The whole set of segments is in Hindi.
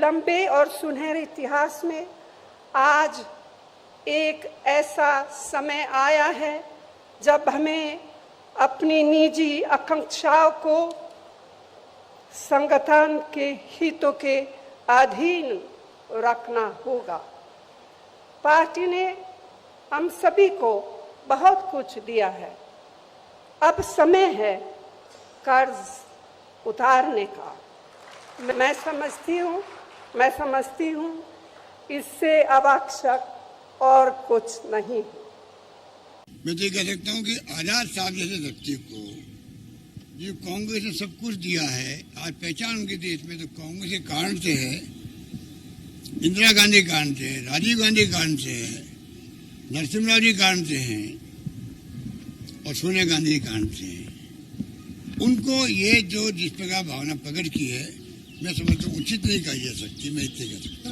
लंबे और सुनहरे इतिहास में आज एक ऐसा समय आया है जब हमें अपनी निजी आकांक्षाओं को संगठन के हितों के अधीन रखना होगा। पार्टी ने हम सभी को बहुत कुछ दिया है, अब समय है कर्ज उतारने का। मैं समझती हूँ इससे आवश्यक और कुछ नहीं। मैं तो ये कह सकता हूँ कि आजाद साहब जैसे व्यक्ति को जो कांग्रेस ने सब कुछ दिया है, आज पहचान उनके देश में तो कांग्रेस के कारण से है, इंदिरा गांधी के कारण से है, राजीव गांधी के कारण से है, नरसिम्हा राव जी के कारण से हैं और सोनिया गांधी के कारण से है। उनको ये जो जिस प्रकार भावना प्रकट की है, मैं समझता हूँ उचित नहीं कही जा सकती। मैं इतने कह सकता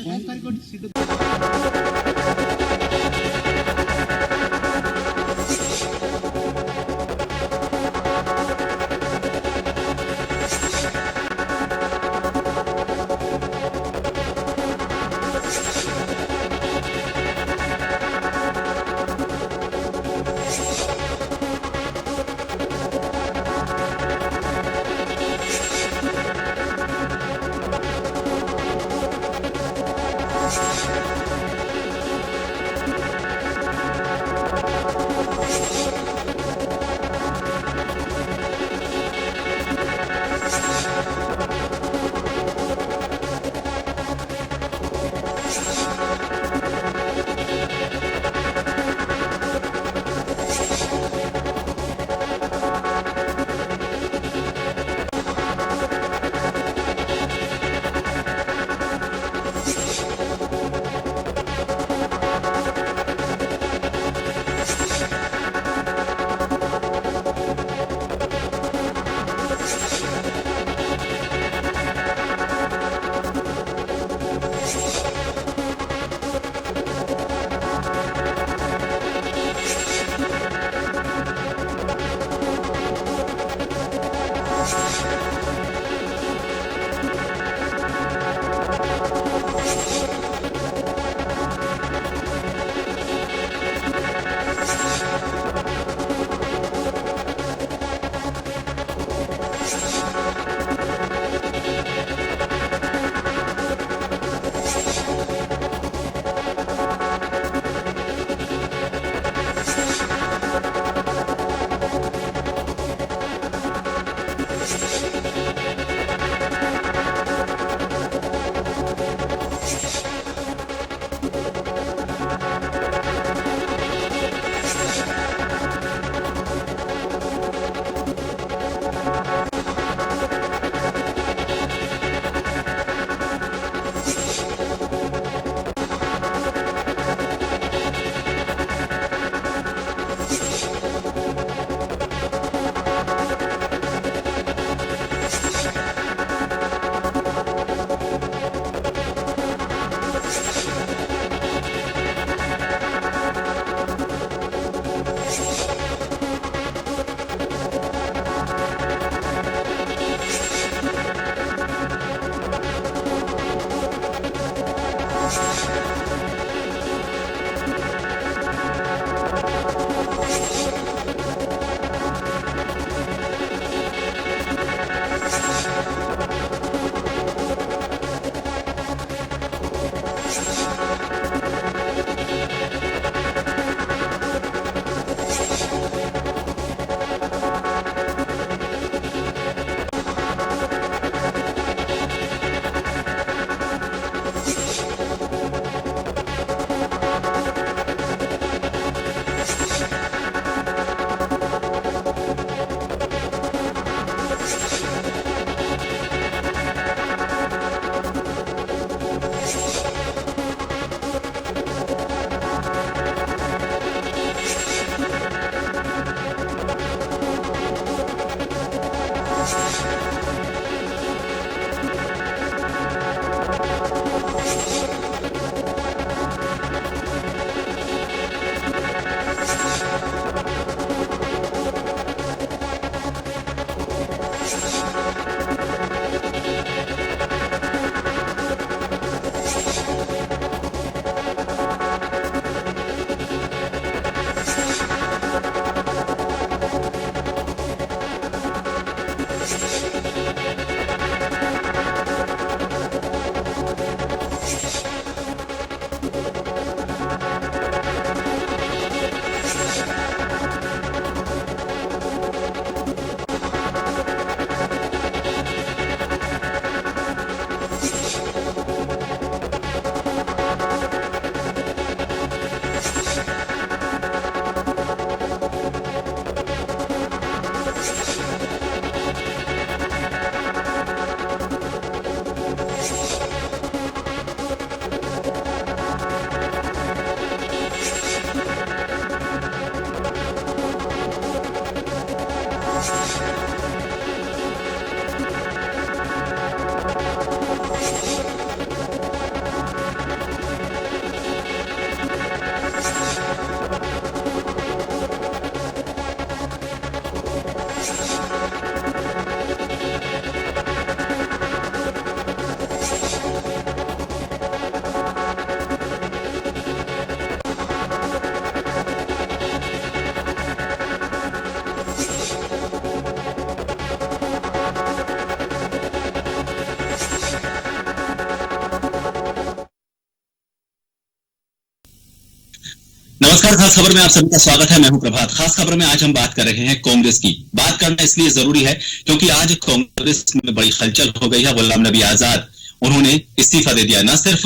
नमस्कार। खास खबर में आप सभी का स्वागत है। मैं हूं प्रभात। खास खबर में आज हम बात कर रहे हैं कांग्रेस की। बात करना इसलिए जरूरी है क्योंकि आज कांग्रेस में बड़ी हलचल हो गई है। गुलाम नबी आजाद उन्होंने इस्तीफा दे दिया। न सिर्फ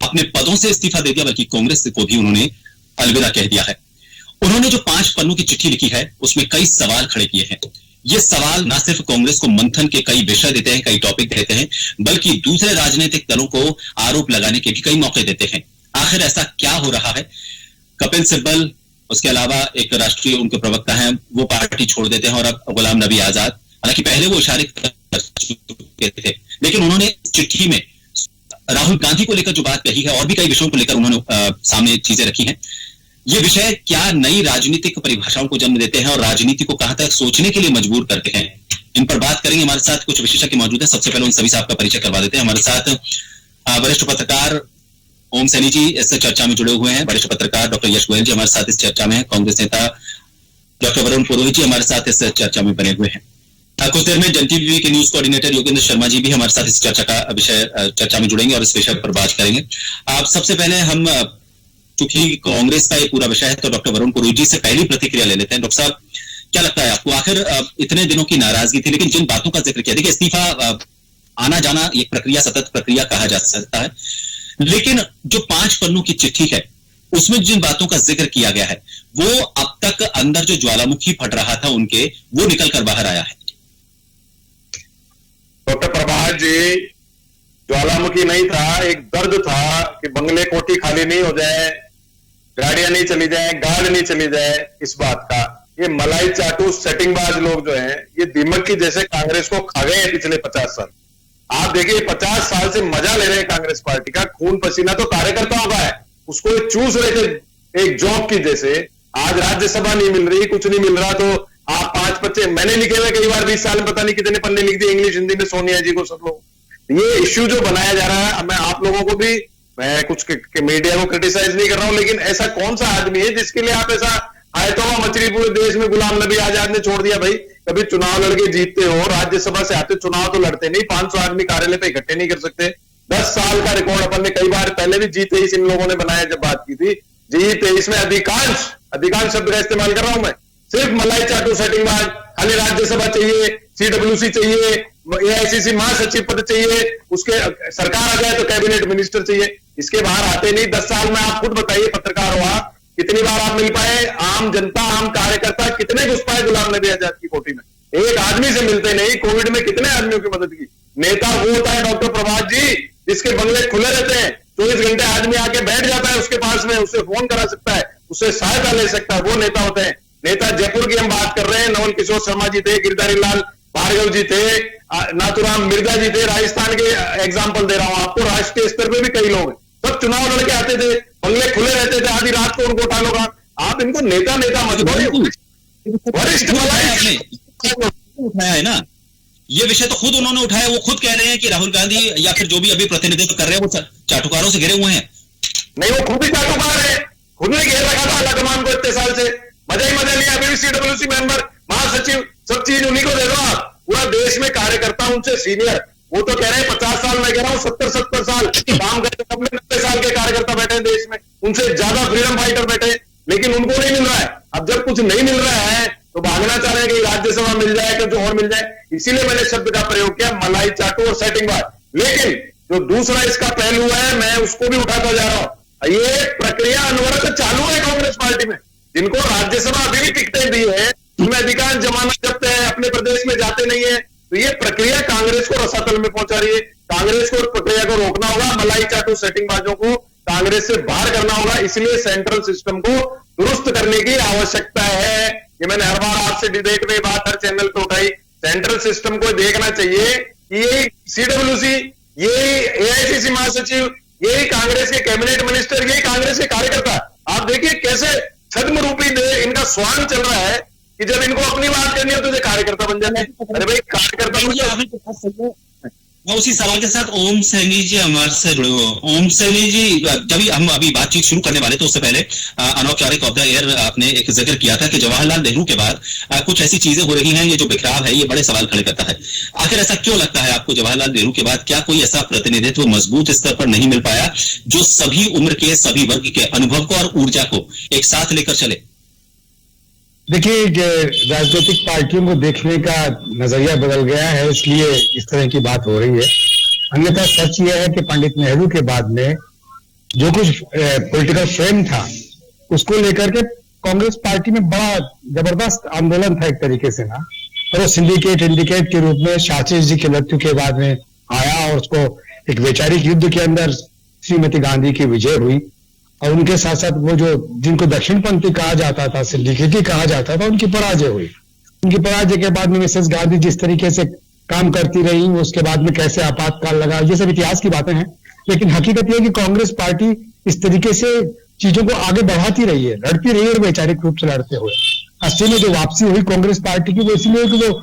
अपने पदों से इस्तीफा दे दिया बल्कि कांग्रेस को भी उन्होंने अलविदा कह दिया है। उन्होंने जो 5 पन्नों की चिट्ठी लिखी है उसमें कई सवाल खड़े किए हैं। ये सवाल न सिर्फ कांग्रेस को मंथन के कई विषय देते हैं, कई टॉपिक देते हैं, बल्कि दूसरे राजनीतिक दलों को आरोप लगाने के भी कई मौके देते हैं। आखिर ऐसा क्या हो रहा है? कपिल सिब्बल, उसके अलावा एक राष्ट्रीय उनके प्रवक्ता हैं, वो पार्टी छोड़ देते हैं और अब गुलाम नबी आजाद, हालांकि पहले वो इशारे कर चुके थे, लेकिन उन्होंने चिट्ठी में राहुल गांधी को लेकर जो बात कही है और भी कई विषयों को लेकर उन्होंने सामने चीजें रखी हैं। ये विषय क्या नई राजनीतिक परिभाषाओं को जन्म देते हैं और राजनीति को कहां तक सोचने के लिए मजबूर करते हैं, इन पर बात करेंगे। हमारे साथ कुछ विशेषज्ञ मौजूद हैं। सबसे पहले उन सभी से आपका परिचय करवा देते हैं। हमारे साथ वरिष्ठ पत्रकार ओम सैनी जी इस चर्चा में जुड़े हुए हैं। वरिष्ठ पत्रकार डॉक्टर यश गोयल जी हमारे साथ इस चर्चा में हैं। कांग्रेस नेता डॉक्टर वरुण पुरोहित जी हमारे साथ इस चर्चा में बने हुए हैं। कुछ देर में जन टीवी के न्यूज कोऑर्डिनेटर योगेंद्र शर्मा जी भी हमारे साथ इस चर्चा में जुड़ेंगे और इस विषय पर बात करेंगे। आप सबसे पहले हम, चूंकि कांग्रेस का ये पूरा विषय है, तो डॉक्टर वरुण पुरोहित जी से पहली प्रतिक्रिया ले लेते हैं। डॉक्टर साहब, क्या लगता है आपको? आखिर इतने दिनों की नाराजगी थी, लेकिन जिन बातों का जिक्र किया, देखिए इस्तीफा आना जाना एक प्रक्रिया, सतत प्रक्रिया कहा जा सकता है, लेकिन जो 5 पन्नों की चिट्ठी है उसमें जिन बातों का जिक्र किया गया है वो अब तक अंदर जो ज्वालामुखी फट रहा था उनके, वो निकल कर बाहर आया है। डॉक्टर प्रभात जी, ज्वालामुखी नहीं था, एक दर्द था कि बंगले कोठी खाली नहीं हो जाए, गाड़ियां नहीं चली जाए, गार्ड नहीं चली जाए। इस बात का ये मलाई चाटू सेटिंगबाज लोग जो हैं, ये दीमक की जैसे कांग्रेस को खा गए हैं पिछले 50 साल। आप देखिए 50 साल से मजा ले रहे हैं कांग्रेस पार्टी का, खून पसीना तो कार्यकर्ताओं का है, उसको ये चूस रहे थे एक जॉब की जैसे। आज राज्यसभा नहीं मिल रही, कुछ नहीं मिल रहा, तो आप 5 बच्चे मैंने लिखे हुए कई बार 20 साल में पता नहीं कितने पन्ने लिख दिए इंग्लिश हिंदी में सोनिया जी को, सब लोग। ये इश्यू जो बनाया जा रहा है, मैं आप लोगों को भी, मैं कुछ मीडिया को क्रिटिसाइज नहीं कर रहा हूं, लेकिन ऐसा कौन सा आदमी है जिसके लिए आप ऐसा आयतों मछली पूरे देश में गुलाम नबी आजाद ने छोड़ दिया? भाई कभी चुनाव लड़के जीतते हो, राज्यसभा से आते, चुनाव तो लड़ते नहीं, 500 आदमी कार्यालय पे इकट्ठे नहीं कर सकते। 10 साल का रिकॉर्ड अपन ने कई बार पहले भी G23 इन लोगों ने बनाया जब बात की थी। G23 में अधिकांश शब्द का इस्तेमाल कर रहा हूं मैं, सिर्फ मलाई चाटू सेटिंगबाज, खाली राज्यसभा चाहिए, CWC चाहिए, AICC महासचिव पद चाहिए, उसके सरकार आ जाए तो कैबिनेट मिनिस्टर चाहिए, इसके बाहर आते नहीं। 10 साल में आप खुद बताइए, पत्रकार हुआ, कितनी बार आप मिल पाए? आम जनता, आम कार्यकर्ता कितने घुस पाए गुलाम नबी आजाद की कोठी में? एक आदमी से मिलते नहीं। कोविड में कितने आदमियों की मदद की? नेता वो होता है डॉक्टर प्रभात जी जिसके बंगले खुले रहते हैं, 24 घंटे आदमी आके बैठ जाता है उसके पास में, उससे फोन करा सकता है, उससे सहायता ले सकता है, वो नेता होते हैं। नेता जयपुर की हम बात कर रहे हैं, नवल किशोर शर्मा जी थे, गिरधारी लाल भार्गव जी थे, नाथुराम मिर्जा जी थे, राजस्थान के एग्जाम्पल दे रहा हूं आपको, राष्ट्रीय स्तर पर भी कई लोग हैं, सब चुनाव लड़के आते थे, बंगले खुले रहते थे, आधी रात को उनको उठा लो। आप इनको नेता मत बोलिए। वरिष्ठ उठाया है ना, ये विषय तो खुद उन्होंने उठाया। वो खुद कह रहे हैं कि राहुल गांधी या फिर जो भी अभी प्रतिनिधित्व कर रहे हैं वो चाटुकारों से घिरे हुए हैं। नहीं, वो खुद ही चाटुकार है, खुद ने घेर रखा था आलाकमान को इतने साल से, मजा ही मजा लिया। अभी भी CWC मेंबर, महासचिव, सब चीज उन्हीं को दे दो आप। पूरा देश में कार्यकर्ता उनसे सीनियर, वो तो कह रहे हैं 50 साल, मैं कह रहा हूं 70 साल काम करते, 90 साल के कार्यकर्ता बैठे हैं देश में, उनसे ज्यादा फ्रीडम फाइटर बैठे, लेकिन उनको नहीं मिल रहा है। अब जब कुछ नहीं मिल रहा है तो भागना चाह रहे हैं कि राज्यसभा मिल जाए, कुछ और मिल जाए, इसीलिए मैंने शब्द का प्रयोग किया, मलाई चाटू और सेटिंगबाज। लेकिन जो दूसरा इसका पहलू है, मैं उसको भी उठाता जा रहा हूं। ये प्रक्रिया अनवरत चालू है कांग्रेस पार्टी में, जिनको राज्यसभा अभी भी टिकटें दी है, उनमें अधिकांश जमानत जब्त है, अपने प्रदेश में जाते नहीं है, तो ये प्रक्रिया कांग्रेस को रसातल में पहुंचा रही है। कांग्रेस को प्रक्रिया को रोकना होगा, मलाई चाटू सेटिंगबाजों को कांग्रेस से बाहर करना होगा, इसलिए सेंट्रल सिस्टम को दुरुस्त करने की आवश्यकता है। ये मैंने हर बार आपसे डिबेट में बात हर चैनल पे उठाई, सेंट्रल सिस्टम को देखना चाहिए कि ये CWC, ये AICC महासचिव, यही कांग्रेस के कैबिनेट मिनिस्टर, यही कांग्रेस के कार्यकर्ता, आप देखिए कैसे छद्म रूपी दे इनका स्वांग चल रहा है कि जब इनको अपनी बात करनी है तो ये कार्यकर्ता बन जाए। अरे भाई कार्यकर्ता मैं उसी सवाल के साथ ओम सैनी जी हमारे से जुड़े हुए। ओम सैनी जी, जब हम अभी बातचीत शुरू करने वाले थे उससे पहले अनौपचारिक ऑफ द एयर आपने एक जिक्र किया था कि जवाहरलाल नेहरू के बाद कुछ ऐसी चीजें हो रही हैं, ये जो बिखराव है ये बड़े सवाल खड़े करता है। आखिर ऐसा क्यों लगता है आपको? जवाहरलाल नेहरू के बाद क्या कोई ऐसा प्रतिनिधित्व मजबूत स्तर पर नहीं मिल पाया जो सभी उम्र के, सभी वर्ग के अनुभव को और ऊर्जा को एक साथ लेकर चले? देखिए, राजनीतिक पार्टियों को देखने का नजरिया बदल गया है, इसलिए इस तरह की बात हो रही है। अन्यथा सच यह है कि पंडित नेहरू के बाद में जो कुछ पॉलिटिकल फ्रेम था उसको लेकर के कांग्रेस पार्टी में बड़ा जबरदस्त आंदोलन था एक तरीके से ना, और वो सिंडिकेट इंडिकेट के रूप में शास्त्री जी की मृत्यु के बाद में आया और उसको एक वैचारिक युद्ध के अंदर श्रीमती गांधी की विजय हुई, और उनके साथ साथ वो जो जिनको दक्षिणपंथी कहा जाता था, सिंडिकेटी कहा जाता था, उनकी पराजय हुई। उनकी पराजय के बाद में मिसेस गांधी जिस तरीके से काम करती रही, उसके बाद में कैसे आपातकाल लगा, ये सब इतिहास की बातें हैं। लेकिन हकीकत यह कि कांग्रेस पार्टी इस तरीके से चीजों को आगे बढ़ाती रही है, लड़ती रही है, वैचारिक रूप से लड़ते हुए। 80 में जो वापसी हुई कांग्रेस पार्टी की, वो इसलिए कि वो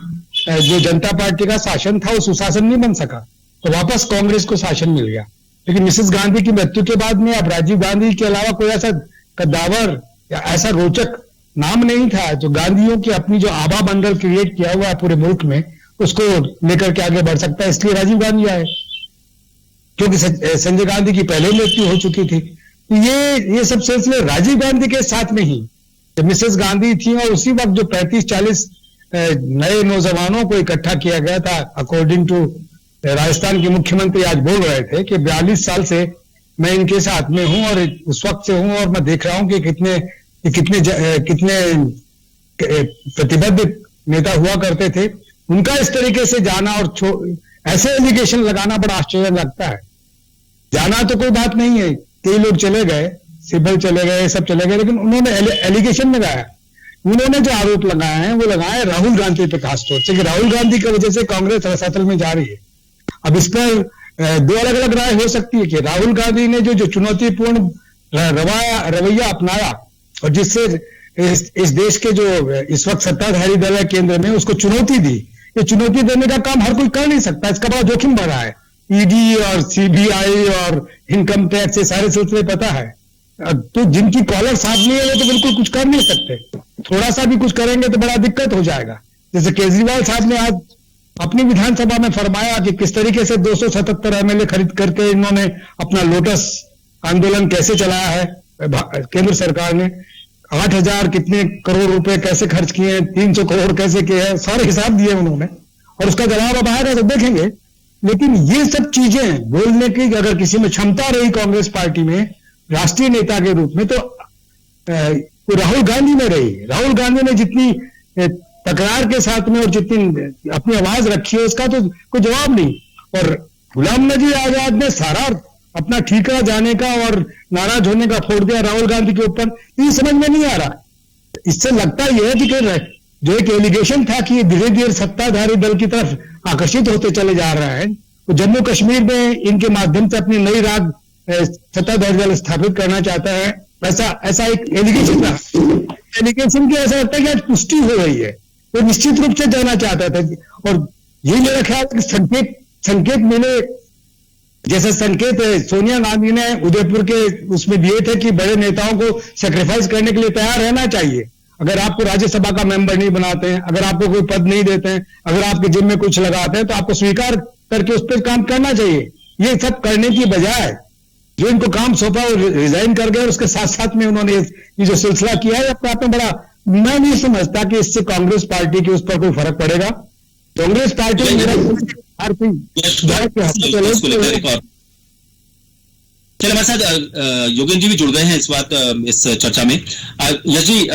जो जनता पार्टी का शासन था वो सुशासन नहीं बन सका, तो वापस कांग्रेस को शासन मिल गया। लेकिन मिसेस गांधी की मृत्यु के बाद में अब राजीव गांधी के अलावा कोई ऐसा कद्दावर या ऐसा रोचक नाम नहीं था जो गांधीयों की अपनी जो आभा मंडल क्रिएट किया हुआ है पूरे मुल्क में, उसको लेकर के आगे बढ़ सकता है। इसलिए राजीव गांधी आए, क्योंकि संजय गांधी की पहले मृत्यु हो चुकी थी। ये सब सिलसिले राजीव गांधी के साथ में ही जब मिसेस गांधी थी, और उसी वक्त जो 35-40 नए नौजवानों को इकट्ठा किया गया था, अकॉर्डिंग टू राजस्थान के मुख्यमंत्री आज बोल रहे थे कि 42 साल से मैं इनके साथ में हूं और उस वक्त से हूं, और मैं देख रहा हूं कि कितने प्रतिबद्ध नेता हुआ करते थे। उनका इस तरीके से जाना और ऐसे एलिगेशन लगाना बड़ा आश्चर्य लगता है। जाना तो कोई बात नहीं है, कई लोग चले गए, सिब्बल चले गए, सब चले गए, लेकिन उन्होंने एलिगेशन लगाया। उन्होंने जो आरोप लगाए हैं वो लगाए राहुल गांधी पे खासतौर से, कि राहुल गांधी की वजह से कांग्रेस रसातल में जा रही है। अब इस पर दो अलग अलग राय हो सकती है कि राहुल गांधी ने जो चुनौतीपूर्ण रवैया अपनाया और जिससे इस देश के जो इस वक्त सत्ताधारी दल है केंद्र में, उसको चुनौती दी। ये चुनौती देने का काम हर कोई कर नहीं सकता, इसका बड़ा जोखिम भरा है। ईडी और सीबीआई और इनकम टैक्स, ये सारे सिलसिले पता है। तो जिनकी कॉलर साफ नहीं है वो तो बिल्कुल कुछ कर नहीं सकते, थोड़ा सा भी कुछ करेंगे तो बड़ा दिक्कत हो जाएगा। जैसे केजरीवाल साहब ने आज अपनी विधानसभा में फरमाया कि किस तरीके से 277 एमएलए खरीद करके इन्होंने अपना लोटस आंदोलन कैसे चलाया है। केंद्र सरकार ने 8,000 कितने करोड़ रुपए कैसे खर्च किए, 300 करोड़ कैसे किए हैं, सारे हिसाब दिए उन्होंने, और उसका जवाब अब आएगा तो देखेंगे। लेकिन ये सब चीजें बोलने की अगर किसी में क्षमता रही कांग्रेस पार्टी में राष्ट्रीय नेता के रूप में, तो राहुल गांधी में रही। राहुल गांधी ने जितनी तकरार के साथ में और जितनी अपनी आवाज रखी है उसका तो कोई जवाब नहीं। और गुलाम नबी आजाद ने सारा अपना ठीकरा जाने का और नाराज होने का फोड़ दिया राहुल गांधी के ऊपर। ये समझ में नहीं आ रहा। इससे लगता यह है कि जो एक एलिगेशन था कि धीरे धीरे सत्ताधारी दल की तरफ आकर्षित होते चले जा रहा है, तो जम्मू कश्मीर में इनके माध्यम से अपनी नई राग सत्ताधारी दल स्थापित करना चाहता है, ऐसा एक एलिगेशन था। एलिगेशन की ऐसा लगता है कि आज पुष्टि हो रही है, वो निश्चित रूप से जाना चाहता था। और ये मेरा ख्याल कि संकेत मिले, जैसे संकेत सोनिया गांधी ने उदयपुर के उसमें दिए थे कि बड़े नेताओं को सेक्रीफाइस करने के लिए तैयार रहना चाहिए। अगर आपको राज्यसभा का मेंबर नहीं बनाते हैं, अगर आपको कोई पद नहीं देते हैं, अगर आपके जिम्मे में कुछ लगाते हैं, तो आपको स्वीकार करके उस पर काम करना चाहिए। ये सब करने की बजाय जो इनको काम सौंपा वो रिजाइन कर गए, और उसके साथ साथ में उन्होंने ये जो सिलसिला किया है अपने आप में बड़ा, मैं नहीं समझता कि इससे कांग्रेस पार्टी के उस पर कोई फर्क पड़ेगा। कांग्रेस पार्टी चलिए हमारे साथ योगेंद्र जी भी जुड़ गए हैं इस चर्चा में। यश जी,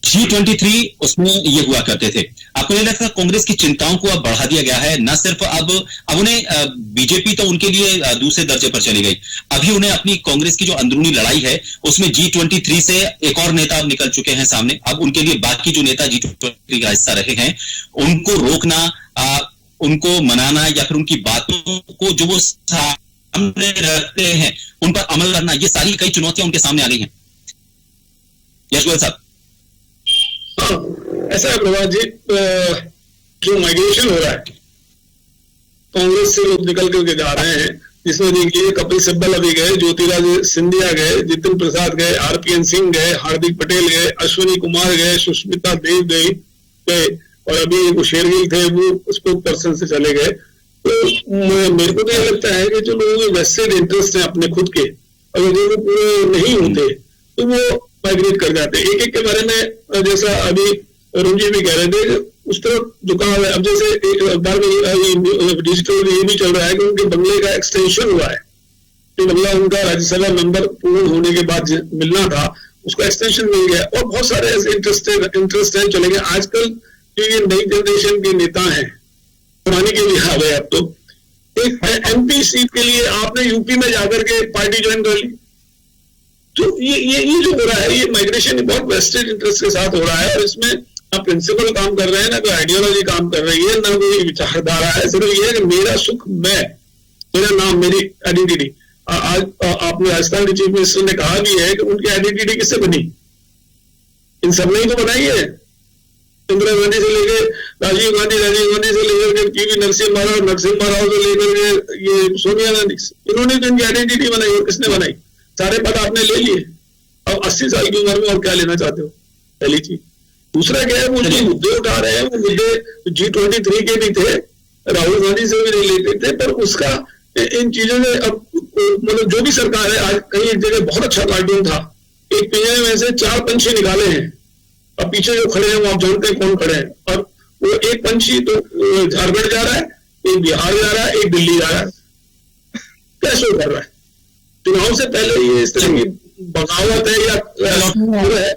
G23 उसमें ये हुआ करते थे, आपको नहीं लगता कांग्रेस की चिंताओं को अब बढ़ा दिया गया है? न सिर्फ अब उन्हें बीजेपी तो उनके लिए दूसरे दर्जे पर चली गई, अभी उन्हें अपनी कांग्रेस की जो अंदरूनी लड़ाई है उसमें G23 से एक और नेता निकल चुके हैं सामने। अब उनके लिए बाकी जो नेता G23 का हिस्सा रहे हैं उनको रोकना, उनको मनाना, या फिर उनकी बातों को जो वो सामने रखते हैं उन पर अमल करना, ये सारी कई चुनौतियां उनके सामने आ गई हैं। यश गोयल साहब। ऐसा है प्रभात जी, जो माइग्रेशन हो रहा है कांग्रेस से लोग निकल करके जा रहे हैं, जिसमें देखिए कपिल सिब्बल अभी गए, ज्योतिरादित्य सिंधिया गए, जितिन प्रसाद गए, आरपीएन सिंह गए, हार्दिक पटेल गए, अश्विनी कुमार गए, सुष्मिता देव गए और अभी वो शेरगिल थे वो स्पोक पर्सन से चले गए। तो मेरे को तो यह लगता है कि जो लोगों के वेस्टेड इंटरेस्ट है अपने खुद के, अगर वो पूरे नहीं होते तो वो माइग्रेट कर जाते। एक एक के बारे में जैसा अभी अरुण जी भी कह रहे थे उस तरफ झुकाव है। अब जैसे अखबार में डिजिटल ये भी चल रहा है कि उनके बंगले का एक्सटेंशन हुआ है, जो बंगला उनका राज्यसभा मेंबर पूर्ण होने के बाद मिलना था उसका एक्सटेंशन मिल गया। और बहुत सारे ऐसे इंटरेस्ट है चले गए। आजकल जो ये नई जनरेशन के नेता हैं पुराने के लिए आ गए। अब तो एक एमपी सीट के लिए आपने यूपी में जाकर के पार्टी ज्वाइन कर ली, तो ये जो हो रहा है ये माइग्रेशन बहुत वेस्टेड इंटरेस्ट के साथ हो रहा है। और इसमें ना प्रिंसिपल काम कर रहे हैं, ना कोई आइडियोलॉजी काम कर रही है, ना कोई विचारधारा है। सिर्फ ये है कि मेरा सुख मैं, मेरा नाम, मेरी आइडेंटिटी। आज आपने राजस्थान के चीफ मिनिस्टर ने कहा भी है कि उनकी आइडेंटिटी किससे बनी? इन सबने ही तो बनाई है। इंदिरा गांधी से लेकर राजीव गांधी से लेकर के पीवी नरसिम्हा राव से लेकर के ये सोनिया गांधी, इन्होंने तो इनकी आइडेंटिटी बनाई। और किसने बनाई? सारे पद आपने ले लिए। अब 80 साल की उम्र में और क्या लेना चाहते हो? पहली चीज। दूसरा क्या है, वो जो मुद्दे उठा रहे हैं वो मुद्दे G23 के भी थे, राहुल गांधी से भी रिलेटेड थे, पर उसका इन चीजों में अब मतलब जो भी सरकार है, आज कहीं एक जगह बहुत अच्छा कार्टून था, एक पिंजरे में से 4 पंछी निकाले हैं, अब पीछे जो खड़े हैं वो आप जानते हैं कौन खड़े हैं, और वो एक पंछी तो झारखंड जा रहा है, एक बिहार जा रहा है, एक दिल्ली जा रहा है। क्या शो कर रहा है? चुनाव से पहले ये इस तरह की बगावत है या है?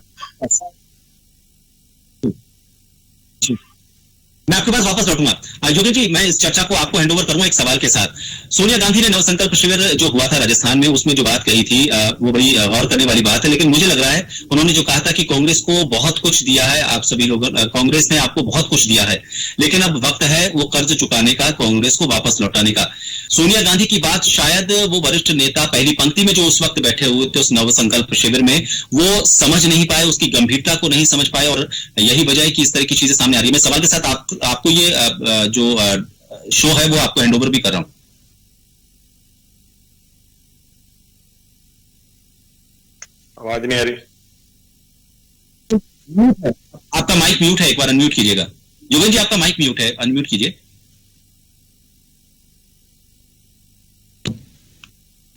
मैं आपके पास वापस लौटूंगा। योगेश जी, मैं इस चर्चा को आपको हैंडओवर करूंगा एक सवाल के साथ। सोनिया गांधी ने नवसंकल्प शिविर जो हुआ था राजस्थान में, उसमें जो बात कही थी वो बड़ी गौर करने वाली बात है। लेकिन मुझे लग रहा है उन्होंने जो कहा था कि कांग्रेस को बहुत कुछ दिया है, आप सभी लोगों, कांग्रेस ने आपको बहुत कुछ दिया है, लेकिन अब वक्त है वो कर्ज चुकाने का, कांग्रेस को वापस लौटाने का। सोनिया गांधी की बात शायद वो वरिष्ठ नेता पहली पंक्ति में जो उस वक्त बैठे हुए थे उस नवसंकल्प शिविर में, वो समझ नहीं पाए, उसकी गंभीरता को नहीं समझ पाए, और यही वजह है कि इस तरह की चीजें सामने आ रही है। मैं सवाल के साथ आपको ये जो शो है वो आपको हैंडओवर भी कर रहा हूं। आवाज नहीं आ रही, आपका माइक म्यूट है, एक बार अनम्यूट कीजिएगा। योगेश जी, आपका माइक म्यूट है, अनम्यूट कीजिए।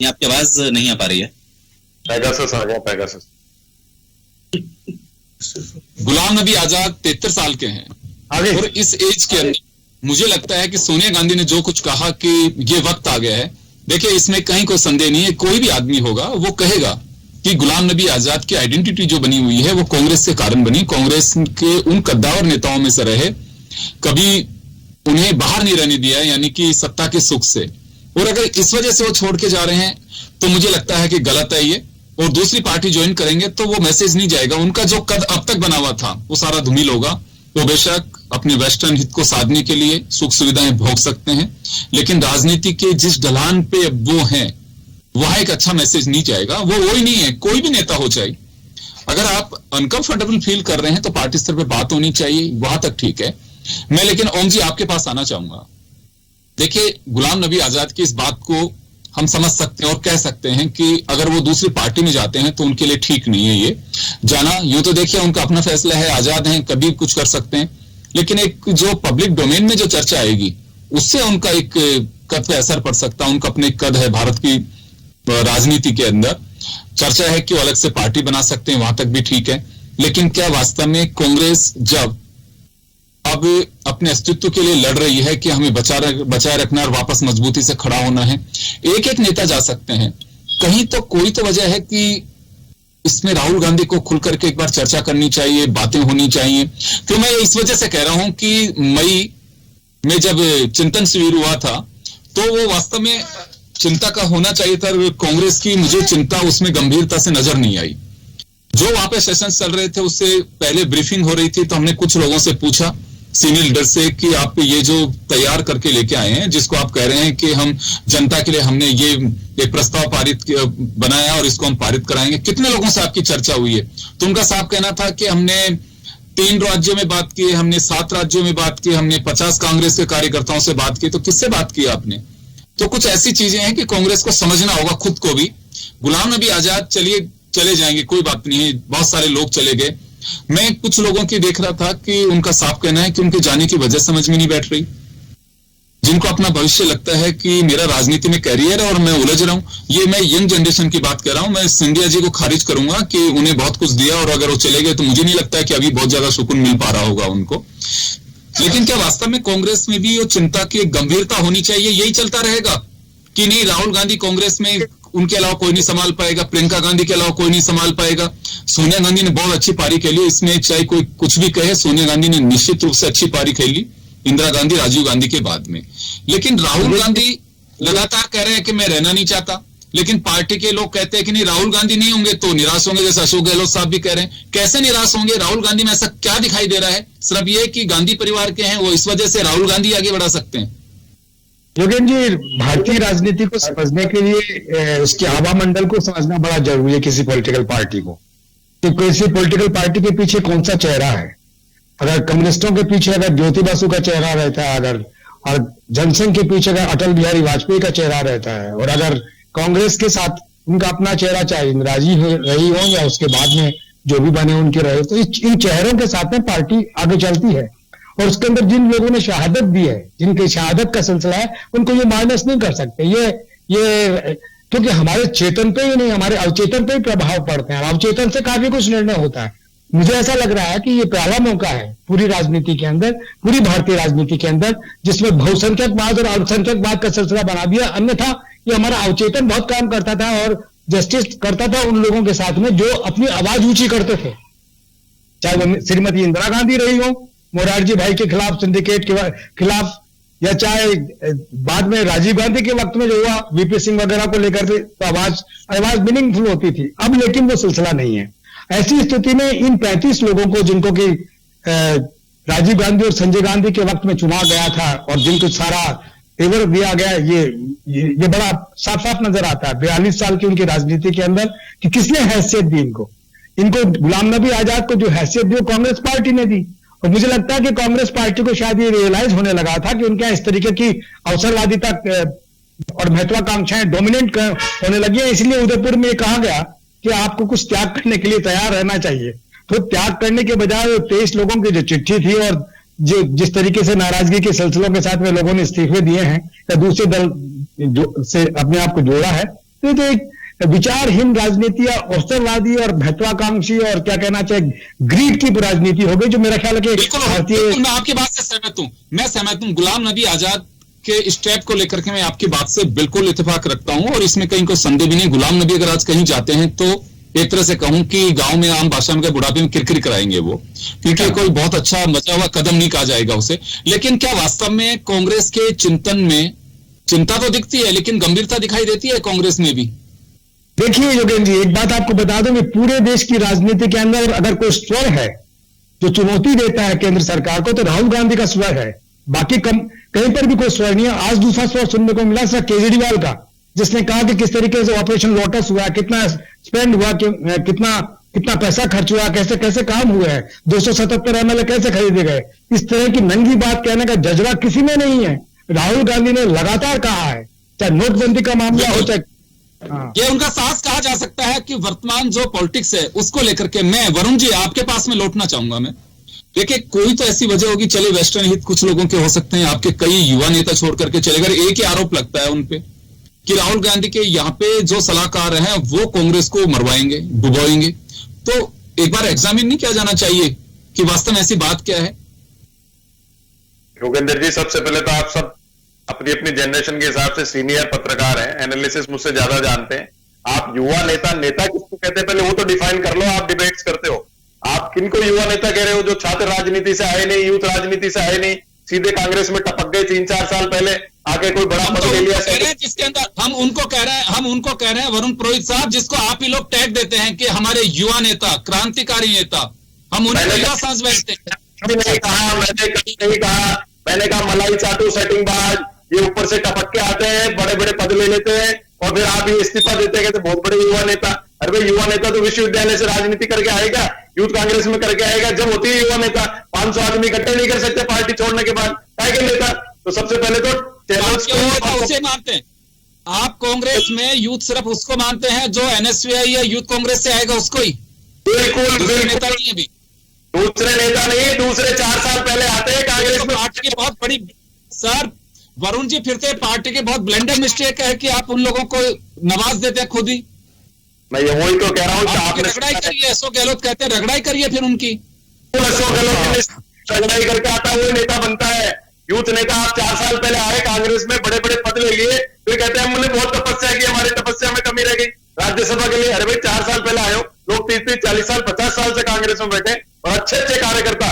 आपकी आवाज नहीं आ पा रही है। पैगासस आ गया, पैगासस। गुलाम नबी आजाद 73 साल के हैं, और इस एज के अंदर मुझे लगता है कि सोनिया गांधी ने जो कुछ कहा कि ये वक्त आ गया है, देखिए इसमें कहीं कोई संदेह नहीं है। कोई भी आदमी होगा वो कहेगा कि गुलाम नबी आजाद की आइडेंटिटी जो बनी हुई है वो कांग्रेस के कारण बनी, कांग्रेस के उन कद्दावर नेताओं में से रहे, कभी उन्हें बाहर नहीं रहने दिया, यानी कि सत्ता के सुख से। और अगर इस वजह से वो छोड़ के जा रहे हैं तो मुझे लगता है कि गलत है ये, और दूसरी पार्टी ज्वाइन करेंगे तो वो मैसेज नहीं जाएगा। उनका जो कद अब तक बना हुआ था वो सारा धूमिल होगा। वो बेशक अपने वेस्टर्न हित को साधने के लिए सुख सुविधाएं भोग सकते हैं, लेकिन राजनीति के जिस ढलान पे वो हैं वहां एक अच्छा मैसेज नहीं जाएगा। वो ही नहीं है, कोई भी नेता हो जाए, अगर आप अनकंफर्टेबल फील कर रहे हैं तो पार्टी स्तर पे बात होनी चाहिए, वहां तक ठीक है। मैं लेकिन ओम जी आपके पास आना चाहूंगा। देखिए, गुलाम नबी आजाद की इस बात को हम समझ सकते हैं और कह सकते हैं कि अगर वो दूसरी पार्टी में जाते हैं तो उनके लिए ठीक नहीं है ये जाना। यूं तो देखिए उनका अपना फैसला है, आजाद हैं, कभी कुछ कर सकते हैं, लेकिन एक जो पब्लिक डोमेन में जो चर्चा आएगी उससे उनका एक कद पे असर पड़ सकता है। उनका अपने कद है भारत की राजनीति के अंदर, चर्चा है कि वो अलग से पार्टी बना सकते हैं, वहां तक भी ठीक है। लेकिन क्या वास्तव में कांग्रेस जब अब अपने अस्तित्व के लिए लड़ रही है कि हमें बचाए रखना और वापस मजबूती से खड़ा होना है, एक एक नेता जा सकते हैं, कहीं तो कोई तो वजह है कि इसमें राहुल गांधी को खुल करके एक बार चर्चा करनी चाहिए, बातें होनी चाहिए। तो मैं इस वजह से कह रहा हूं कि मई में जब चिंतन शिविर हुआ था तो वो वास्तव में चिंता का होना चाहिए था कांग्रेस की। मुझे चिंता उसमें गंभीरता से नजर नहीं आई। जो वहां पे सेशंस चल रहे थे उससे पहले ब्रीफिंग हो रही थी, तो हमने कुछ लोगों से पूछा, सीनियर लीडर से, कि आप ये जो तैयार करके लेके आए हैं, जिसको आप कह रहे हैं कि हम जनता के लिए हमने ये एक प्रस्ताव पारित बनाया और इसको हम पारित कराएंगे, कितने लोगों से आपकी चर्चा हुई है? तो उनका साफ कहना था कि हमने 3 राज्यों में बात की, हमने 7 राज्यों में बात की, हमने 50 कांग्रेस के कार्यकर्ताओं से बात की, तो किससे बात की आपने? तो कुछ ऐसी चीजें हैं कि कांग्रेस को समझना होगा खुद को भी। गुलाम नबी आजाद चलिए चले जाएंगे, कोई बात नहीं है, बहुत सारे लोग चले गए। मैं कुछ लोगों की देख रहा था कि उनका साफ कहना है कि उनके जाने की वजह समझ में नहीं बैठ रही, जिनको अपना भविष्य लगता है कि मेरा राजनीति में कैरियर है और मैं उलझ रहा हूं। ये मैं यंग जनरेशन की बात कर रहा हूं। मैं सिंधिया जी को खारिज करूंगा कि उन्हें बहुत कुछ दिया और अगर वो चले गए तो मुझे नहीं लगता है कि अभी बहुत ज्यादा सुकून मिल पा रहा होगा उनको। लेकिन क्या वास्तव में कांग्रेस में भी वो चिंता की गंभीरता होनी चाहिए? यही चलता रहेगा कि नहीं राहुल गांधी कांग्रेस में, उनके अलावा कोई नहीं संभाल पाएगा, प्रियंका गांधी के अलावा कोई नहीं संभाल पाएगा। सोनिया गांधी ने बहुत अच्छी पारी खेली, इसमें चाहे कोई कुछ भी कहे, सोनिया गांधी ने निश्चित रूप से अच्छी पारी खेली, इंदिरा गांधी, राजीव गांधी के बाद में। लेकिन राहुल गांधी लगातार कह रहे हैं कि मैं रहना नहीं चाहता, लेकिन पार्टी के लोग कहते हैं कि नहीं राहुल गांधी नहीं होंगे तो निराश होंगे, जैसे अशोक गहलोत साहब भी कह रहे हैं। कैसे निराश होंगे? राहुल गांधी में ऐसा क्या दिखाई दे रहा है? सिर्फ ये कि गांधी परिवार के हैं, वो इस वजह से राहुल गांधी आगे बढ़ा सकते हैं। योगेंद्र जी, भारतीय राजनीति को समझने के लिए उसके आभा मंडल को समझना बड़ा जरूरी है किसी पॉलिटिकल पार्टी को, कि किसी पॉलिटिकल पार्टी के पीछे कौन सा चेहरा है। अगर कम्युनिस्टों के पीछे अगर ज्योति बासु का चेहरा रहता है, अगर और जनसंघ के पीछे अगर अटल बिहारी वाजपेयी का चेहरा रहता है, और अगर कांग्रेस के साथ उनका अपना चेहरा चाहे इंदिरा जी रही हो या उसके बाद में जो भी बने उनके रहे, तो इन चेहरों के साथ में पार्टी आगे चलती है। और उसके अंदर जिन लोगों ने शहादत दी है, जिनकी शहादत का सिलसिला है, उनको ये माइनस नहीं कर सकते। ये क्योंकि हमारे चेतन पे ही नहीं, हमारे अवचेतन पे ही प्रभाव पड़ते हैं। अवचेतन से काफी कुछ निर्णय होता है। मुझे ऐसा लग रहा है कि ये पहला मौका है पूरी राजनीति के अंदर, पूरी भारतीय राजनीति के अंदर, जिसमें बहुसंख्यकवाद और अल्पसंख्यकवाद का सिलसिला बना दिया। अन्यथा ये हमारा अवचेतन बहुत काम करता था और जस्टिस करता था उन लोगों के साथ में जो अपनी आवाज ऊंची करते थे, चाहे वो श्रीमती इंदिरा गांधी रही हो, मोरारजी भाई के खिलाफ, सिंडिकेट के खिलाफ, या चाहे बाद में राजीव गांधी के वक्त में जो हुआ वीपी सिंह वगैरह को लेकर के, तो आवाज मीनिंगफुल होती थी। अब लेकिन वो सिलसिला नहीं है। ऐसी स्थिति में इन 35 लोगों को, जिनको कि राजीव गांधी और संजय गांधी के वक्त में चुना गया था और जिनको सारा तेवर दिया गया, ये बड़ा साफ साफ नजर आता है 42 साल की उनकी राजनीति के अंदर कि किसने हैसियत दी इनको। गुलाम नबी आजाद को जो हैसियत दी वो कांग्रेस पार्टी ने दी। और मुझे लगता है कि कांग्रेस पार्टी को शायद ये रियलाइज होने लगा था कि उनके यहाँ इस तरीके की अवसरवादिता और महत्वाकांक्षाएं डोमिनेट होने लगी है। इसलिए उदयपुर में कहा गया कि आपको कुछ त्याग करने के लिए तैयार रहना चाहिए। तो त्याग करने के बजाय 23 लोगों की जो चिट्ठी थी और जो जिस तरीके से नाराजगी के सिलसिलों के साथ में लोगों ने इस्तीफे दिए हैं या दूसरे दल से अपने आप को जोड़ा है, तो ये एक विचारहीन राजनीति या अवसरवादी और महत्वाकांक्षी और क्या कहना चाहिए ग्रीड की राजनीति हो गई, जो मेरा ख्याल है कि भारतीय। मैं आपकी बात से सहमत हूं, मैं सहमत हूं। गुलाम नबी आजाद के स्टेप को लेकर के मैं आपकी बात से बिल्कुल इत्तेफाक रखता हूं और इसमें कहीं कोई संदेह भी नहीं। गुलाम नबी अगर आज कहीं जाते हैं तो एक तरह से कहूं कि गांव में आम भाषा में बुढ़ापे में किरकिर कराएंगे वो, क्योंकि कोई बहुत अच्छा मचा हुआ कदम नहीं कहा जाएगा उसे। लेकिन क्या वास्तव में कांग्रेस के चिंतन में चिंता तो दिखती है, लेकिन गंभीरता दिखाई देती है कांग्रेस में भी? देखिए योगेंद्र जी, एक बात आपको बता दूं कि पूरे देश की राजनीति के अंदर अगर कोई स्वर है जो चुनौती देता है केंद्र सरकार को, तो राहुल गांधी का स्वर है। बाकी कहीं पर भी कोई स्वर नहीं है। आज दूसरा स्वर सुनने को मिला सर केजरीवाल का, जिसने कहा कि किस तरीके से ऑपरेशन लोटस हुआ, कितना स्पेंड हुआ, कितना पैसा खर्च हुआ, कैसे कैसे काम हुए हैं, 277 MLA कैसे खरीदे गए। इस तरह की नंगी बात कहने का जज्बा किसी में नहीं है। राहुल गांधी ने लगातार कहा है, चाहे नोटबंदी का मामला हो, चाहे ये उनका साहस कहा जा सकता है कि वर्तमान जो पॉलिटिक्स है उसको लेकर के। मैं वरुण जी आपके पास में लौटना चाहूंगा। मैं देखिए, कोई तो ऐसी वजह होगी, चले वेस्टर्न हित कुछ लोगों के हो सकते हैं, आपके कई युवा नेता छोड़ करके चले गए। एक ही आरोप लगता है उनपे कि राहुल गांधी के यहाँ पे जो सलाहकार हैं वो कांग्रेस को मरवाएंगे, डुबोएंगे। तो एक बार एग्जामिन नहीं किया जाना चाहिए कि वास्तव में ऐसी बात क्या है? योगेंद्र जी, सबसे पहले तो आप सब अपनी अपनी जनरेशन के हिसाब से सीनियर पत्रकार हैं, एनालिसिस मुझसे ज्यादा जानते हैं। आप युवा नेता किसको कहते हैं पहले वो तो डिफाइन कर लो। आप डिबेट्स करते हो, आप किनको युवा नेता कह रहे हो? जो छात्र राजनीति से आए नहीं, यूथ राजनीति से आए नहीं, सीधे कांग्रेस में टपक गए 3-4 साल पहले आके कोई बड़ा पद ले लिया। जिसके अंदर हम उनको कह रहे हैं वरुण पुरोहित साहब, जिसको आप ही लोग टैग देते हैं कि हमारे युवा नेता, क्रांतिकारी नेता, हम उन्हें सांस बैठते हैं। मैंने कहा मैंने कहा मलाई चाटू सेटिंगबाज, ये ऊपर से टपक के आते हैं, बड़े बड़े पद ले लेते हैं और फिर आप ये इस्तीफा देते हैं, कहते बहुत बड़े युवा नेता। अरे भाई, युवा नेता तो विश्वविद्यालय से राजनीति करके आएगा। यूथ कांग्रेस में करके आएगा? जब होती है युवा नेता, 500 आदमी इकट्ठे नहीं कर सकते पार्टी छोड़ने के बाद, क्या के नेता? तो सबसे पहले तो उसे मानते हैं आप कांग्रेस में, यूथ सिर्फ उसको मानते हैं जो एनएसयूआई या यूथ कांग्रेस से आएगा, उसको ही? बिल्कुल नेता नहीं है, भी दूसरे नेता नहीं, दूसरे 4 साल पहले आते हैं कांग्रेस में। पार्टी की बहुत बड़ी, सर वरुण जी फिर से पार्टी की बहुत ब्लेंडर मिस्टेक है कि आप उन लोगों को नवाज देते हैं खुद ही। मैं वही तो कह रहा हूँ, आपने रगड़ाई करिए, अशोक गहलोत कहते हैं रगड़ाई करिए फिर उनकी। अशोक गहलोत रगड़ाई करके आता है, वही नेता बनता है। यूथ नेता आप 4 साल पहले आए कांग्रेस में, बड़े बड़े पद ले लिए, फिर कहते हैं हमने बहुत तपस्या की, हमारी तपस्या में कमी रह गई राज्यसभा के लिए। अरे भाई 4 साल पहले आए हो, लोग 30-30, 40 साल, 50 साल से कांग्रेस में बैठे और अच्छे अच्छे कार्यकर्ता,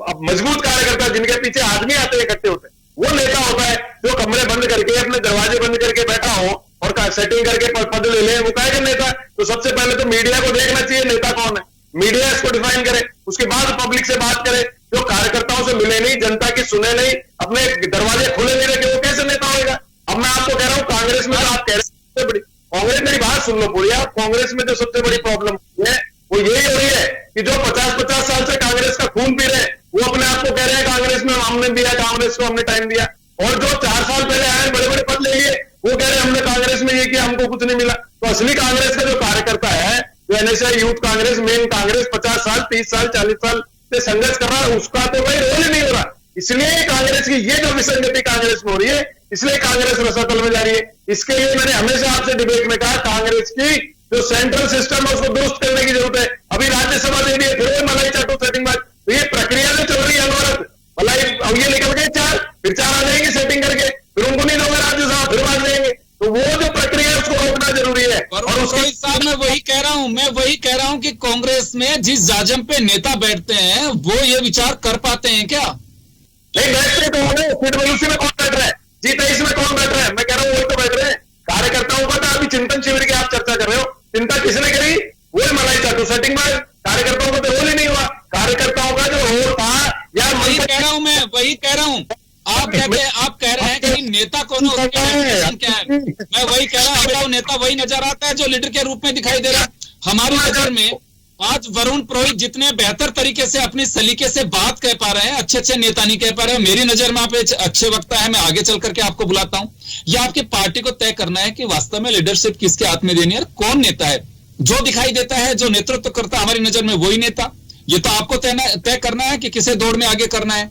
अब मजबूत कार्यकर्ता जिनके पीछे आदमी आते हैं, इकट्ठे होते हैं, वो नेता होता है। जो कमरे बंद करके, अपने दरवाजे बंद करके बैठा हो और सेटिंग करके पद ले ले, वो कहेगा नेता? तो सबसे पहले तो मीडिया को देखना चाहिए नेता कौन है, मीडिया इसको डिफाइन करे, उसके बाद पब्लिक से बात करे। जो कार्यकर्ताओं से मिले नहीं, जनता की सुने नहीं, अपने दरवाजे खुले नहीं रखे, वो कैसे नेता होगा? अब मैं आपको कह रहा हूं, कांग्रेस में तो आप कह रहे हैं सबसे बड़ी, कांग्रेस, मेरी बात सुन लो पूरी, आप कांग्रेस में जो सबसे बड़ी प्रॉब्लम है वो यही हो रही है कि जो 50-50 साल से कांग्रेस का खून पी रहे, वो अपने आप को कह रहे हैं कांग्रेस में हमने दिया, कांग्रेस को हमने टाइम दिया। और जो 4 साल पहले आए, बड़े बड़े पद ले लिए, वो कह रहे हैं हमने कांग्रेस में ये किया, हमको कुछ नहीं मिला। तो असली कांग्रेस का जो कार्यकर्ता है, जो NSUI youth Congress, main Congress 50 साल, 30 साल, 40 साल से संघर्ष कर रहा है, उसका तो भाई रोल ही नहीं हो रहा। इसलिए कांग्रेस की ये जो विसंगति कांग्रेस में हो रही है, इसलिए कांग्रेस रसातल में जा रही है। इसके लिए मैंने हमेशा आपसे डिबेट में कहा, कांग्रेस की जो सेंट्रल सिस्टम है उसको दुरुस्त करने की जरूरत है। अभी राज्यसभा दे दी है, फिर मलाई चाटू सेटिंग बात, तो ये प्रक्रिया जो चल रही है अनवरत, मलाई अब ये निकल गए 4, फिर 4 आ जाएंगे सेटिंग करके, फिर उनको नहीं दोगे राज्यसभा, फिर भाग जाएंगे। तो वो जो प्रक्रिया है उसको रोकना जरूरी है। और उसके साथ मैं वही कह रहा हूं कि कांग्रेस में जिस जाजम पे नेता बैठते हैं वो ये विचार कर पाते हैं क्या? नहीं बैठते तो होंगे, सीट में कौन बैठ रहा है, G23 में कौन बैठ रहा है? मैं कह रहा हूँ वही तो बैठ रहे हैं कार्यकर्ताओं का। तो अभी चिंतन शिविर की आप चर्चा कर रहे हो, चिंता किसने करी? वही मलाई चाटू सेटिंग में, कार्यकर्ताओं का तो रोल ही नहीं हुआ। कार्यकर्ताओं का जो रोल था यार, वही कह रहा हूं मैं, वही कह रहा हूं। आप कह रहे हैं कि नेता कौन है, उसकी डेफिनेशन क्या है? मैं वही कह रहा हूं, आपको नेता वही नजर आता है जो लीडर के रूप में दिखाई दे रहा है। हमारी नजर में आज वरुण पुरोहित जितने बेहतर तरीके से अपनी सलीके से बात कह पा रहे हैं, अच्छे अच्छे नेता नहीं कह पा रहे हैं। मेरी नजर में आप अच्छे वक्ता है, मैं आगे चल करके आपको बुलाता हूं। यह आपकी पार्टी को तय करना है कि वास्तव में लीडरशिप किसके हाथ में देनी है, कौन नेता है। जो दिखाई देता है, जो नेतृत्व करता है हमारी नजर में, वही नेता। ये तो आपको तय करना है कि किसे दौड़ में आगे करना है।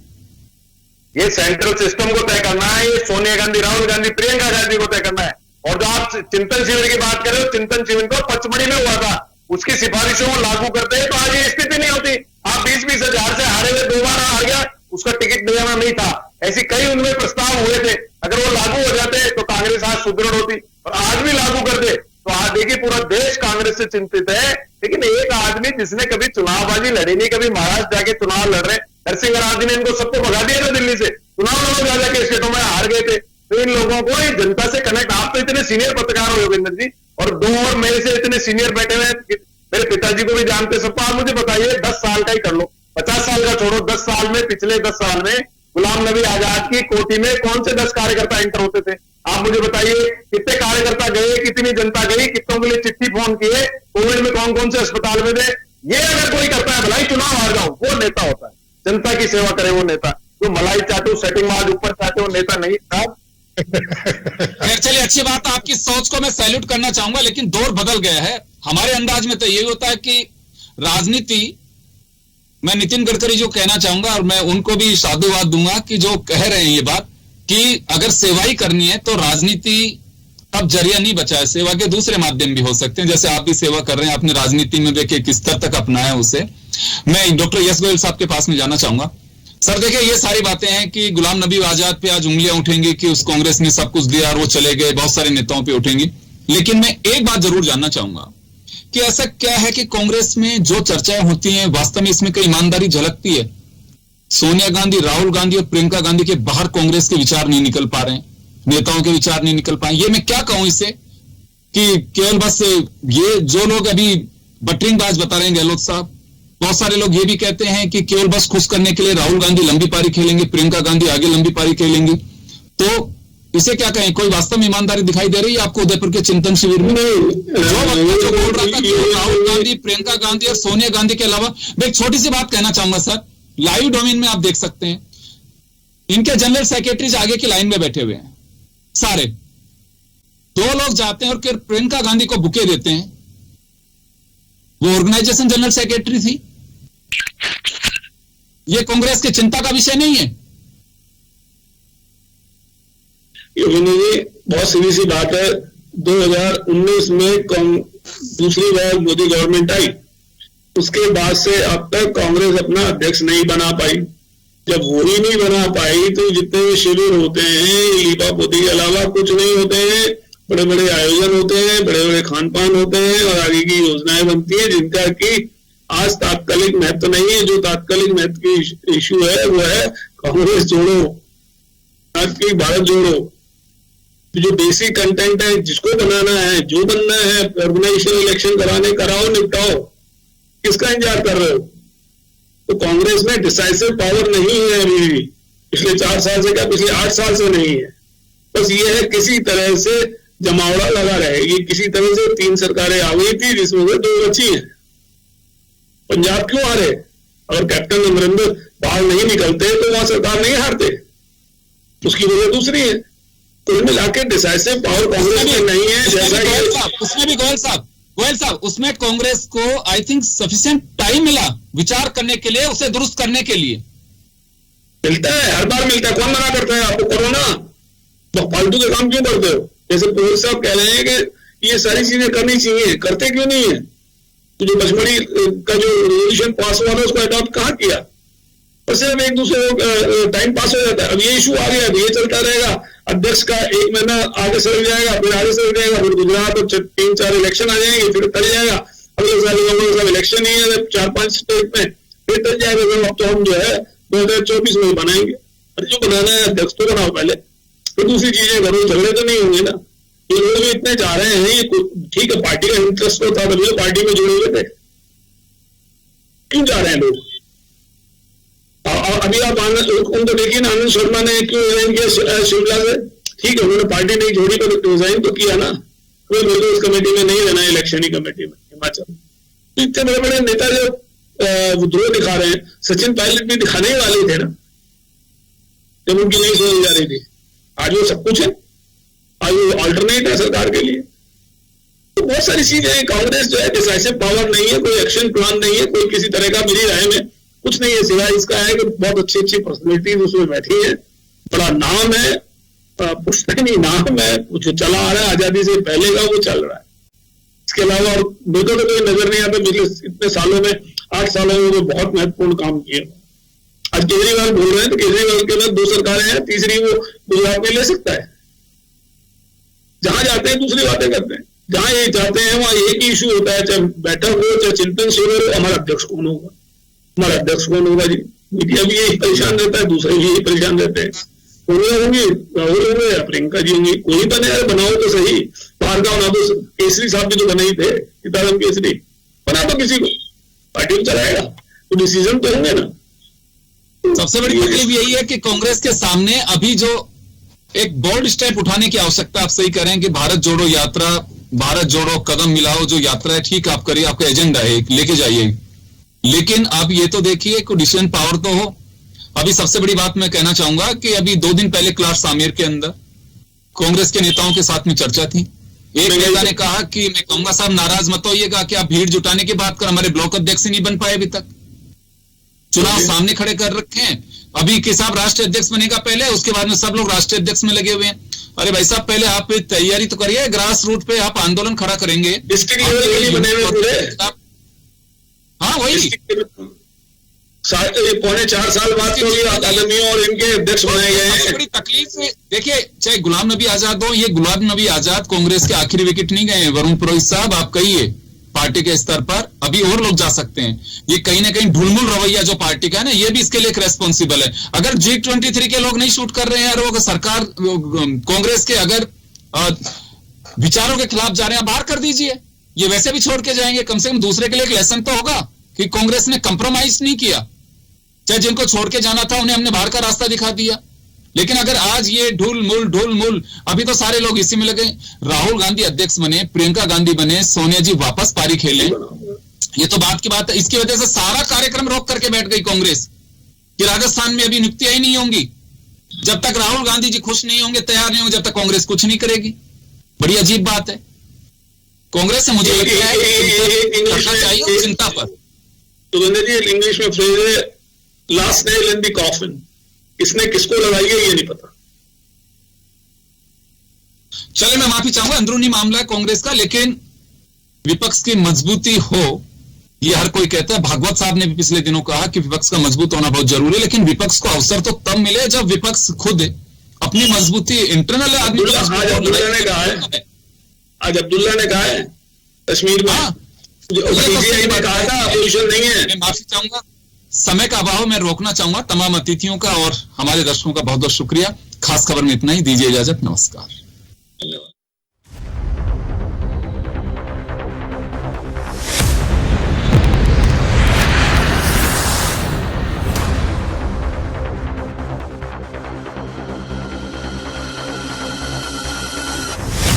ये सेंट्रल सिस्टम को तय करना है, ये सोनिया गांधी, राहुल गांधी, प्रियंका गांधी को तय करना है। और जो आप चिंतन शिविर की बात कर रहे हो, चिंतन शिविर तो पचमढ़ी में हुआ था, उसकी सिफारिशों को लागू करते हैं तो आज ये स्थिति नहीं होती। आप 20-20 हजार से हारे हुए 2 बार हार गया, उसका टिकट देना नहीं था, ऐसी कई उनमें प्रस्ताव हुए थे। अगर वो लागू हो जाते तो कांग्रेस आज सुदृढ़ होती, और आज भी लागू कर दे तो आज देखिए पूरा देश कांग्रेस से चिंतित है। लेकिन एक आदमी जिसने कभी चुनावबाजी लड़ी नहीं, कभी महाराष्ट्र जाके चुनाव लड़ रहे, नरसिंह राव जी ने इनको सबको भगा दिया था दिल्ली से, चुनाव लड़ो जा जाके स्टेटों में हार गए थे। तो इन लोगों को जनता से कनेक्ट, आप तो इतने सीनियर पत्रकार हो योगेंद्र जी, और 2 और मेरे से इतने सीनियर बैठे हुए, मेरे पिताजी को भी जानते सबको। आप मुझे बताइए 10 साल का ही कर लो, 50 साल का छोड़ो, 10 साल में, पिछले 10 साल में गुलाम नबी आजाद की कोठी में कौन से 10 कार्यकर्ता एंटर होते थे? आप मुझे बताइए कितने कार्यकर्ता गए, कितनी जनता गई, कितनों के लिए चिट्ठी फोन किए, कोविड में कौन कौन से अस्पताल में थे। ये अगर कोई करता है, भलाई चुनाव हार जाऊं, वो नेता होता है। जनता की सेवा करे वो नेता। जो मलाई चाटू सेटिंग मार ऊपर चाहते वो नेता नहीं था। चलिए अच्छी बात, आपकी सोच को मैं सैल्यूट करना चाहूंगा, लेकिन दौर बदल गया है। हमारे अंदाज में तो यही होता है कि राजनीति, मैं नितिन गडकरी जो कहना चाहूंगा, और मैं उनको भी साधुवाद दूंगा कि जो कह रहे हैं ये बात कि अगर सेवा ही करनी है तो राजनीति अब जरिया नहीं बचा है, सेवा के दूसरे माध्यम भी हो सकते हैं। जैसे आप भी सेवा कर रहे हैं, आपने राजनीति में देखिए किस स्तर तक अपनाया उसे। मैं डॉक्टर यश गोयल साहब के पास में जाना चाहूंगा। सर देखिए, ये सारी बातें हैं कि गुलाम नबी आजाद पे आज उंगलियां उठेंगी कि उस कांग्रेस ने सब कुछ दिया और वो चले गए, बहुत सारे नेताओं पे उठेंगी। लेकिन मैं एक बात जरूर जानना चाहूंगा कि ऐसा क्या है कि कांग्रेस में जो चर्चाएं होती हैं, वास्तव में इसमें कई ईमानदारी झलकती है? सोनिया गांधी, राहुल गांधी और प्रियंका गांधी के बाहर कांग्रेस के विचार नहीं निकल पा रहे हैं, नेताओं के विचार नहीं निकल पाए। ये मैं क्या कहूं इसे कि केवल बस ये जो लोग अभी बटरिंगबाज बता रहे हैं गहलोत साहब, बहुत सारे लोग ये भी कहते हैं कि केवल बस खुश करने के लिए राहुल गांधी लंबी पारी खेलेंगे, प्रियंका गांधी आगे लंबी पारी खेलेंगी। तो इसे क्या कहें, कोई वास्तव में ईमानदारी दिखाई दे रही है आपको उदयपुर के चिंतन शिविर में? जो बोल रहा था कि राहुल गांधी, प्रियंका गांधी और सोनिया गांधी के अलावा, मैं एक छोटी सी बात कहना चाहूंगा सर, लाइव डोमेन में आप देख सकते हैं, इनके जनरल सेक्रेटरीज आगे की लाइन में बैठे हुए हैं सारे। 2 लोग जाते हैं और फिर प्रियंका गांधी को बुके देते हैं, वो ऑर्गेनाइजेशन जनरल सेक्रेटरी थी। ये कांग्रेस की चिंता का विषय नहीं है। बहुत सीधी सी बात है, 2019 में दूसरी बार मोदी गवर्नमेंट आई, उसके बाद से अब तक कांग्रेस अपना अध्यक्ष नहीं बना पाई। जब वो ही नहीं बना पाई तो जितने भी शिविर होते हैं लीपा पोती के अलावा कुछ नहीं होते हैं, बड़े बड़े आयोजन होते हैं, बड़े बड़े खान पान होते हैं और आगे की योजनाएं बनती है जिनका कि आज तात्कालिक महत्व नहीं है। जो तात्कालिक महत्व की इश्यू है वो है कांग्रेस जोड़ो, आज की भारत जोड़ो। जो बेसिक कंटेंट है, जिसको बनाना है, जो बनना है, ऑर्गेनाइजेशन इलेक्शन कराओ, निपटाओ, किसका इंतजार कर रहे हो? तो कांग्रेस में डिसाइसिव पावर नहीं है अभी भी, पिछले 4 साल से क्या, पिछले 8 साल से नहीं है। बस ये है किसी तरह से जमावड़ा लगा रहेगी, किसी तरह से 3 सरकारें आ गई थी जिसमें से 2 बची हैं। पंजाब क्यों हारे? अगर कैप्टन अमरिंदर बाहर नहीं निकलते तो वहां सरकार नहीं हारते, उसकी वजह दूसरी है। कुल मिलाकर डिसाइसिव पावर कांग्रेस में नहीं है। जैसा उसमें भी गोयल साहब उसमें कांग्रेस को आई थिंक सफिशिएंट टाइम मिला विचार करने के लिए, उसे दुरुस्त करने के लिए। मिलता है, हर बार मिलता है, कौन मना करता है? आपको करो ना, तो फालतू के काम क्यों करते हो? जैसे पुरोहित साहब कह रहे हैं कि ये सारी चीजें करनी चाहिए, करते क्यों नहीं है? तो जो पचमढ़ी का जो रेजोल्यूशन पास हुआ था उसको अडॉप्ट कहाँ किया? और सिर्फ एक दूसरे टाइम पास हो जाता है। अब ये इशू आ गया, ये चलता रहेगा, अध्यक्ष का 1 महीना आगे सर जाएगा, फिर आगे सर जाएगा, फिर गुजरात और 3-4 इलेक्शन आ जाएंगे, फिर टल जाएगा। अगले साल इलेक्शन ही है 4-5 स्टेट में, फिर टल जाएगा। अब तो हम जो है 2024 में बनाएंगे। अरे जो बनाना है अध्यक्ष तो बनाओ पहले, फिर दूसरी चीजें करो, झगड़े तो नहीं होंगे ना। ये लोग भी इतने जा रहे हैं, ये ठीक है पार्टी का इंटरेस्ट तो था, तभी पार्टी में जुड़े हुए थे, क्यों जा रहे हैं लोग? अभी आप उनको देखिए ना, आनंद शर्मा ने क्यों रिजाइन किया शिमला से? ठीक है, उन्होंने पार्टी नहीं छोड़ी पर रिजाइन तो किया ना। कोई मेरे को इस कमेटी में नहीं रहना, इलेक्शन ही कमेटी में हिमाचल। इतने बड़े बड़े नेता जो विद्रोह दिखा रहे हैं, सचिन पायलट भी दिखाने ही वाले थे ना जब उनकी नहीं सुनी जा रही थी। आज वो सब कुछ है, आज वो ऑल्टरनेट है सरकार के लिए। तो बहुत सारी चीजें, कांग्रेस जो है डिसाइसिव पावर नहीं है, कोई एक्शन प्लान नहीं है, कोई किसी तरह का, मेरी राय में कुछ नहीं है सिवाय इसका है कि बहुत अच्छी अच्छी पर्सनैलिटीज उसमें बैठी है, बड़ा नाम है, पुश्तैनी नाम है, जो चला आ रहा है आजादी से पहले का वो चल रहा है। इसके अलावा और मेरे को तो कोई नजर नहीं आता पिछले इतने सालों में, 8 सालों में वो बहुत महत्वपूर्ण काम किए। आज केजरीवाल बोल रहे हैं तो केजरीवाल के बाद 2 सरकारें हैं, तीसरी वो गुजरात में ले सकता है। जहां जाते हैं दूसरी बातें करते हैं, जहां ये जाते हैं वहां एक ही इशू होता है, चाहे बैठक हो चाहे चिंतन शिविर हो, हमारा अध्यक्ष कौन होगा, हमारा अध्यक्ष कौन होगा जी। मीडिया भी यही परेशान रहता है, दूसरे भी यही परेशान रहते हैं। सोनिया होंगी, राहुल होंगे, प्रियंका जी होंगी, कोई बने यार, बनाओ तो सही। बाहर का बना दो, केसरी साहब भी तो बने ही थे, सीताराम केसरी, बना दो किसी को, पार्टी में चलाएगा तो डिसीजन तो होंगे ना। सबसे बड़ी तकलीफ यही है कि कांग्रेस के सामने अभी जो एक बोल्ड स्टेप उठाने की आवश्यकता, आप सही करें कि भारत जोड़ो यात्रा, भारत जोड़ो कदम मिलाओ जो यात्रा है, ठीक आप करिए, आपका एजेंडा है, लेके जाइए, लेकिन अब ये तो देखिए कोई डिसीजन पावर तो हो। अभी सबसे बड़ी बात मैं कहना चाहूंगा कि अभी 2 दिन पहले क्लास आमेर के अंदर कांग्रेस के नेताओं के साथ में चर्चा थी। एक नेता ने कहा कि मैं कहूंगा साहब नाराज मत होइएगा कि आप भीड़ जुटाने की बात कर, हमारे ब्लॉक अध्यक्ष ही नहीं बन पाए अभी तक, चुनाव सामने खड़े कर रखे हैं। अभी के साहब राष्ट्रीय अध्यक्ष बनेगा पहले, उसके बाद में सब लोग राष्ट्रीय अध्यक्ष में लगे हुए हैं। अरे भाई साहब पहले आप तैयारी तो करिए, ग्रास रूट पे आप आंदोलन खड़ा करेंगे, डिस्ट्रिक्ट लेवल के लिए बने हुए पूरे। हाँ वही 4.25 साल बाद तो ये अकादमियों और इनके अध्यक्ष बनाए गए हैं। बड़ी तकलीफ से देखिए, चाहे गुलाम नबी आजाद हो, ये गुलाम नबी आजाद कांग्रेस के आखिरी विकेट नहीं गए हैं। वरुण पुरोहित साहब आप कहिए, पार्टी के स्तर पर अभी और लोग जा सकते हैं। ये कहीं ना कहीं ढुलमुल रवैया जो पार्टी का है ना, ये भी इसके लिए एक रेस्पॉन्सिबल है। अगर G23 के लोग नहीं शूट कर रहे हैं और वो सरकार कांग्रेस के अगर विचारों के खिलाफ जा रहे हैं, बाहर कर दीजिए, ये वैसे भी छोड़ के जाएंगे। कम से कम दूसरे के लिए एक लेसन तो होगा कि कांग्रेस ने कंप्रोमाइज नहीं किया, चाहे जिनको छोड़ के जाना था उन्हें हमने बाहर का रास्ता दिखा दिया। लेकिन अगर आज ये ढुल मुल अभी तो सारे लोग इसी में लगे, राहुल गांधी अध्यक्ष बने, प्रियंका गांधी बने, सोनिया जी वापस पारी खेले, ये तो बात की बात है। इसकी वजह से सारा कार्यक्रम रोक करके बैठ गई कांग्रेस कि राजस्थान में अभी नियुक्तियां ही नहीं होंगी। जब तक राहुल गांधी जी खुश नहीं होंगे, तैयार नहीं होंगे, जब तक कांग्रेस कुछ नहीं करेगी। बड़ी अजीब बात है। कांग्रेस से मुझे लगता है चाहिए चिंता पर। तो जी इंग्लिश में फ्रेज है last nail in the coffin, किसने किसको लगाई है ये नहीं पता। चले, मैं माफी चाहूंगा, अंदरूनी मामला है कांग्रेस का, लेकिन विपक्ष की मजबूती हो ये हर कोई कहता है। भागवत साहब ने भी पिछले दिनों कहा कि विपक्ष का मजबूत होना बहुत जरूरी है, लेकिन विपक्ष को अवसर तो तब मिले जब विपक्ष खुद अपनी मजबूती इंटरनल आदमी आज अब्दुल्ला ने कहा है कश्मीर में कहा था अपोजिशन नहीं है। मैं माफी चाहूंगा, समय का अभाव मैं रोकना चाहूंगा। तमाम अतिथियों का और हमारे दर्शकों का बहुत बहुत शुक्रिया। खास खबर में इतना ही, दीजिए इजाजत, नमस्कार। धन्यवाद।